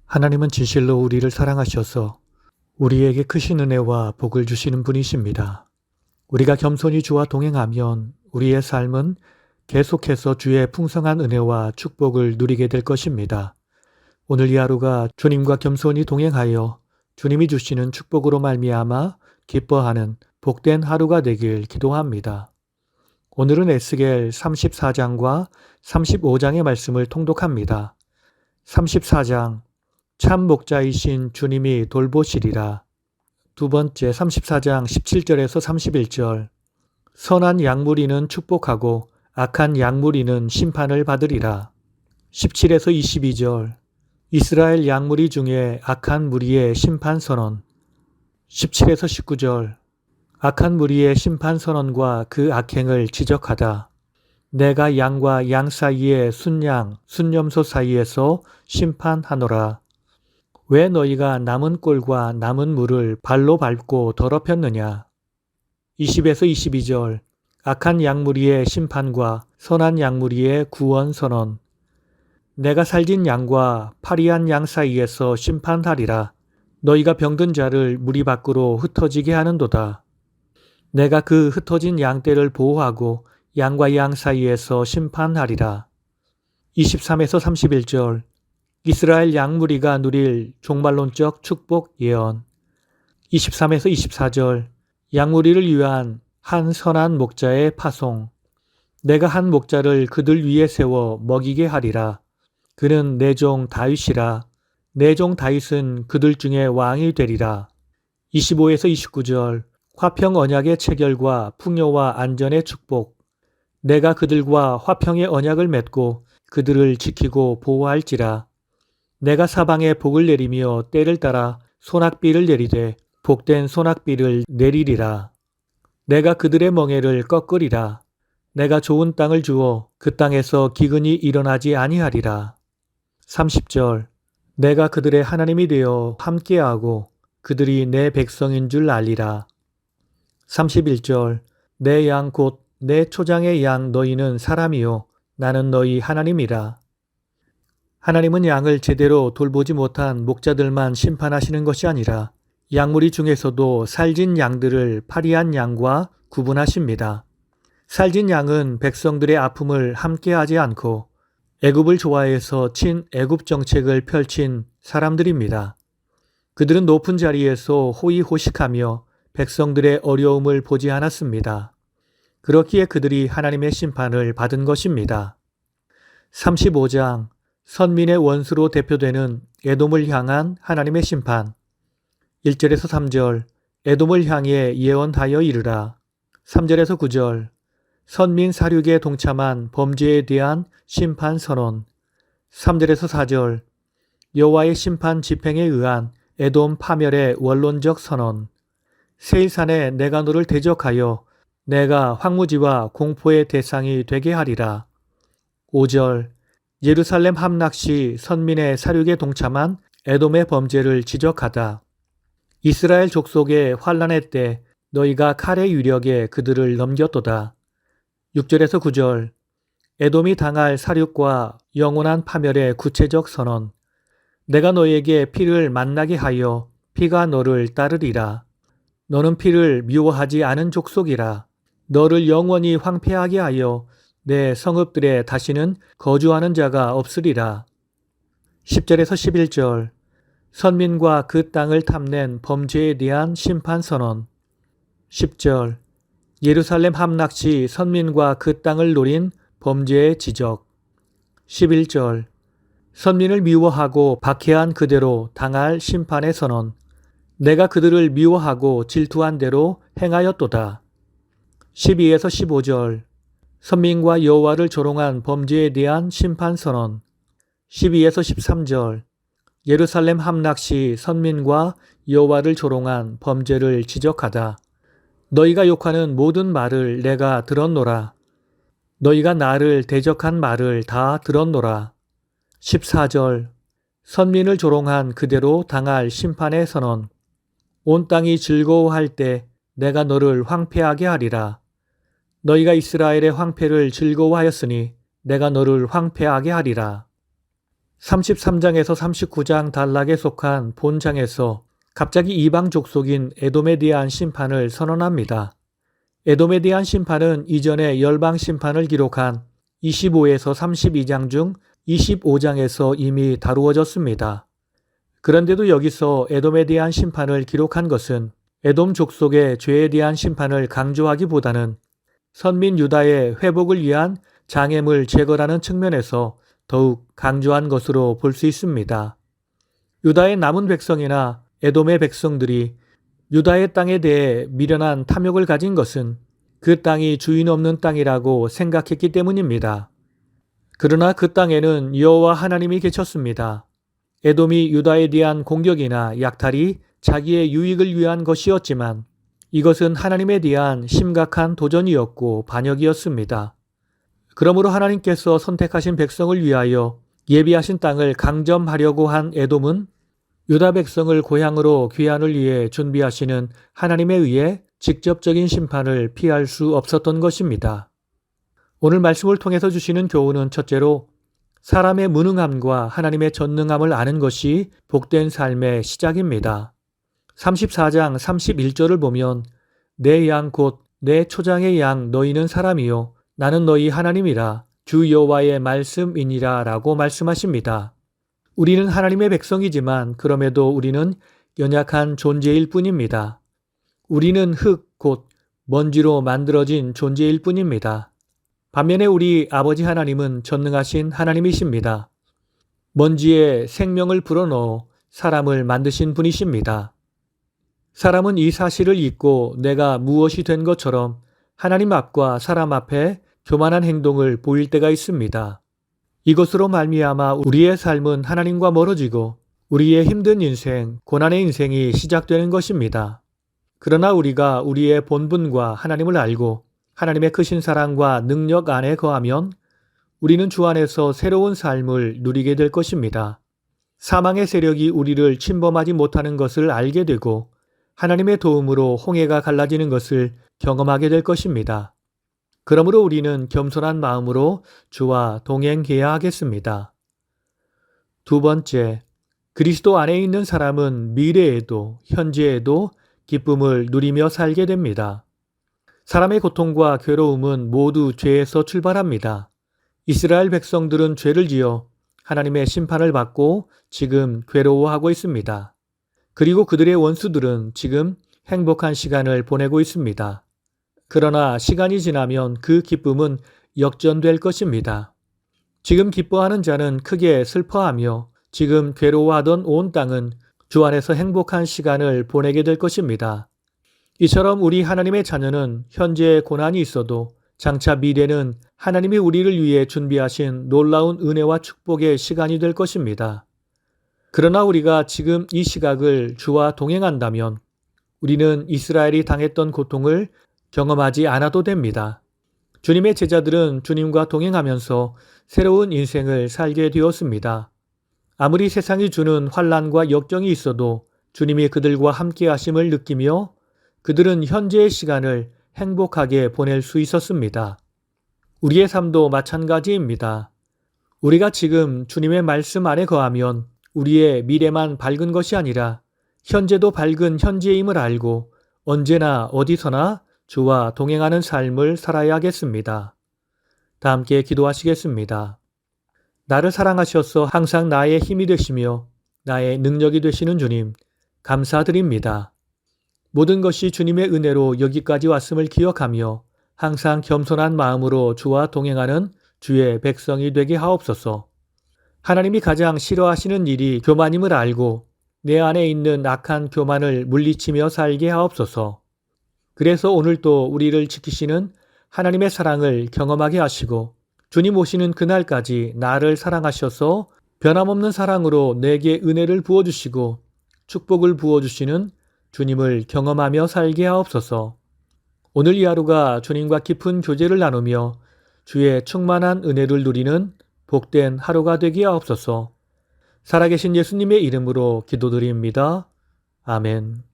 하나님은 진실로 우리를 사랑하셔서 우리에게 크신 은혜와 복을 주시는 분이십니다. 우리가 겸손히 주와 동행하면 우리의 삶은 계속해서 주의 풍성한 은혜와 축복을 누리게 될 것입니다. 오늘 이 하루가 주님과 겸손히 동행하여 주님이 주시는 축복으로 말미암아 기뻐하는 복된 하루가 되길 기도합니다. 오늘은 에스겔 34장과 35장의 말씀을 통독합니다. 34장 참 목자이신 주님이 돌보시리라. 두 번째 34장 17절에서 31절 선한 양무리는 축복하고 악한 양무리는 심판을 받으리라. 17에서 22절 이스라엘 양무리 중에 악한 무리의 심판 선언. 17에서 19절 악한 무리의 심판 선언과 그 악행을 지적하다. 내가 양과 양 사이에 순양, 순염소 사이에서 심판하노라. 왜 너희가 남은 꼴과 남은 물을 발로 밟고 더럽혔느냐? 20에서 22절 악한 양무리의 심판과 선한 양무리의 구원 선언. 내가 살진 양과 파리한 양 사이에서 심판하리라. 너희가 병든 자를 무리 밖으로 흩어지게 하는도다. 내가 그 흩어진 양떼를 보호하고 양과 양 사이에서 심판하리라. 23에서 31절 이스라엘 양무리가 누릴 종말론적 축복 예언. 23에서 24절 양무리를 위한 한 선한 목자의 파송. 내가 한 목자를 그들 위에 세워 먹이게 하리라. 그는 내 종 다윗이라. 내 종 다윗은 그들 중에 왕이 되리라. 25에서 29절 화평 언약의 체결과 풍요와 안전의 축복. 내가 그들과 화평의 언약을 맺고 그들을 지키고 보호할지라. 내가 사방에 복을 내리며 때를 따라 소낙비를 내리되 복된 소낙비를 내리리라. 내가 그들의 멍에를 꺾으리라. 내가 좋은 땅을 주어 그 땅에서 기근이 일어나지 아니하리라. 30절 내가 그들의 하나님이 되어 함께하고 그들이 내 백성인 줄 알리라. 31절 내 양 곧 내 초장의 양 너희는 사람이요 나는 너희 하나님이라. 하나님은 양을 제대로 돌보지 못한 목자들만 심판하시는 것이 아니라 양무리 중에서도 살진 양들을 파리한 양과 구분하십니다. 살진 양은 백성들의 아픔을 함께하지 않고 애굽을 좋아해서 친애굽 정책을 펼친 사람들입니다. 그들은 높은 자리에서 호의호식하며 백성들의 어려움을 보지 않았습니다. 그렇기에 그들이 하나님의 심판을 받은 것입니다. 35장 선민의 원수로 대표되는 에돔을 향한 하나님의 심판. 1절에서 3절 에돔을 향해 예언하여 이르라. 3절에서 9절 선민 사륙에 동참한 범죄에 대한 심판 선언. 3절에서 4절 여호와의 심판 집행에 의한 에돔 파멸의 원론적 선언. 세일산에 내가 너를 대적하여 내가 황무지와 공포의 대상이 되게 하리라. 5절 예루살렘 함락 시 선민의 사륙에 동참한 에돔의 범죄를 지적하다. 이스라엘 족속의 환난의 때 너희가 칼의 유력에 그들을 넘겼도다. 6절에서 9절 에돔이 당할 사륙과 영원한 파멸의 구체적 선언. 내가 너에게 피를 만나게 하여 피가 너를 따르리라. 너는 피를 미워하지 않은 족속이라. 너를 영원히 황폐하게 하여 내 성읍들에 다시는 거주하는 자가 없으리라. 10절에서 11절 선민과 그 땅을 탐낸 범죄에 대한 심판 선언. 10절 예루살렘 함락 시 선민과 그 땅을 노린 범죄의 지적. 11절 선민을 미워하고 박해한 그대로 당할 심판의 선언. 내가 그들을 미워하고 질투한 대로 행하였도다. 12에서 15절 선민과 여호와를 조롱한 범죄에 대한 심판 선언. 12에서 13절 예루살렘 함락 시 선민과 여호와를 조롱한 범죄를 지적하다. 너희가 욕하는 모든 말을 내가 들었노라. 너희가 나를 대적한 말을 다 들었노라. 14절 선민을 조롱한 그대로 당할 심판의 선언. 온 땅이 즐거워할 때 내가 너를 황폐하게 하리라. 너희가 이스라엘의 황폐를 즐거워하였으니 내가 너를 황폐하게 하리라. 33장에서 39장 단락에 속한 본장에서 갑자기 이방 족속인 에돔에 대한 심판을 선언합니다. 에돔에 대한 심판은 이전에 열방 심판을 기록한 25에서 32장 중 25장에서 이미 다루어졌습니다. 그런데도 여기서 에돔에 대한 심판을 기록한 것은 에돔 족속의 죄에 대한 심판을 강조하기보다는 선민 유다의 회복을 위한 장애물 제거라는 측면에서 더욱 강조한 것으로 볼 수 있습니다. 유다의 남은 백성이나 에돔의 백성들이 유다의 땅에 대해 미련한 탐욕을 가진 것은 그 땅이 주인 없는 땅이라고 생각했기 때문입니다. 그러나 그 땅에는 여호와 하나님이 계셨습니다. 에돔이 유다에 대한 공격이나 약탈이 자기의 유익을 위한 것이었지만 이것은 하나님에 대한 심각한 도전이었고 반역이었습니다. 그러므로 하나님께서 선택하신 백성을 위하여 예비하신 땅을 강점하려고 한 에돔은 유다 백성을 고향으로 귀환을 위해 준비하시는 하나님에 의해 직접적인 심판을 피할 수 없었던 것입니다. 오늘 말씀을 통해서 주시는 교훈은 첫째로 사람의 무능함과 하나님의 전능함을 아는 것이 복된 삶의 시작입니다. 34장 31절을 보면 내 양 곧 내 초장의 양 너희는 사람이요 나는 너희 하나님이라 주 여호와의 말씀이니라 라고 말씀하십니다. 우리는 하나님의 백성이지만 그럼에도 우리는 연약한 존재일 뿐입니다. 우리는 흙 곧 먼지로 만들어진 존재일 뿐입니다. 반면에 우리 아버지 하나님은 전능하신 하나님이십니다. 먼지에 생명을 불어넣어 사람을 만드신 분이십니다. 사람은 이 사실을 잊고 내가 무엇이 된 것처럼 하나님 앞과 사람 앞에 교만한 행동을 보일 때가 있습니다. 이것으로 말미암아 우리의 삶은 하나님과 멀어지고 우리의 힘든 인생, 고난의 인생이 시작되는 것입니다. 그러나 우리가 우리의 본분과 하나님을 알고 하나님의 크신 사랑과 능력 안에 거하면 우리는 주 안에서 새로운 삶을 누리게 될 것입니다. 사망의 세력이 우리를 침범하지 못하는 것을 알게 되고 하나님의 도움으로 홍해가 갈라지는 것을 경험하게 될 것입니다. 그러므로 우리는 겸손한 마음으로 주와 동행해야 하겠습니다. 두 번째, 그리스도 안에 있는 사람은 미래에도 현재에도 기쁨을 누리며 살게 됩니다. 사람의 고통과 괴로움은 모두 죄에서 출발합니다. 이스라엘 백성들은 죄를 지어 하나님의 심판을 받고 지금 괴로워하고 있습니다. 그리고 그들의 원수들은 지금 행복한 시간을 보내고 있습니다. 그러나 시간이 지나면 그 기쁨은 역전될 것입니다. 지금 기뻐하는 자는 크게 슬퍼하며 지금 괴로워하던 온 땅은 주 안에서 행복한 시간을 보내게 될 것입니다. 이처럼 우리 하나님의 자녀는 현재의 고난이 있어도 장차 미래는 하나님이 우리를 위해 준비하신 놀라운 은혜와 축복의 시간이 될 것입니다. 그러나 우리가 지금 이 시각을 주와 동행한다면 우리는 이스라엘이 당했던 고통을 경험하지 않아도 됩니다. 주님의 제자들은 주님과 동행하면서 새로운 인생을 살게 되었습니다. 아무리 세상이 주는 환난과 역경이 있어도 주님이 그들과 함께 하심을 느끼며 그들은 현재의 시간을 행복하게 보낼 수 있었습니다. 우리의 삶도 마찬가지입니다. 우리가 지금 주님의 말씀 안에 거하면 우리의 미래만 밝은 것이 아니라 현재도 밝은 현재임을 알고 언제나 어디서나 주와 동행하는 삶을 살아야 하겠습니다. 다 함께 기도하시겠습니다. 나를 사랑하셔서 항상 나의 힘이 되시며 나의 능력이 되시는 주님, 감사드립니다. 모든 것이 주님의 은혜로 여기까지 왔음을 기억하며 항상 겸손한 마음으로 주와 동행하는 주의 백성이 되게 하옵소서. 하나님이 가장 싫어하시는 일이 교만임을 알고 내 안에 있는 악한 교만을 물리치며 살게 하옵소서. 그래서 오늘도 우리를 지키시는 하나님의 사랑을 경험하게 하시고 주님 오시는 그날까지 나를 사랑하셔서 변함없는 사랑으로 내게 은혜를 부어주시고 축복을 부어주시는 주님을 경험하며 살게 하옵소서. 오늘 이 하루가 주님과 깊은 교제를 나누며 주의 충만한 은혜를 누리는 복된 하루가 되게 하옵소서. 살아계신 예수님의 이름으로 기도드립니다. 아멘.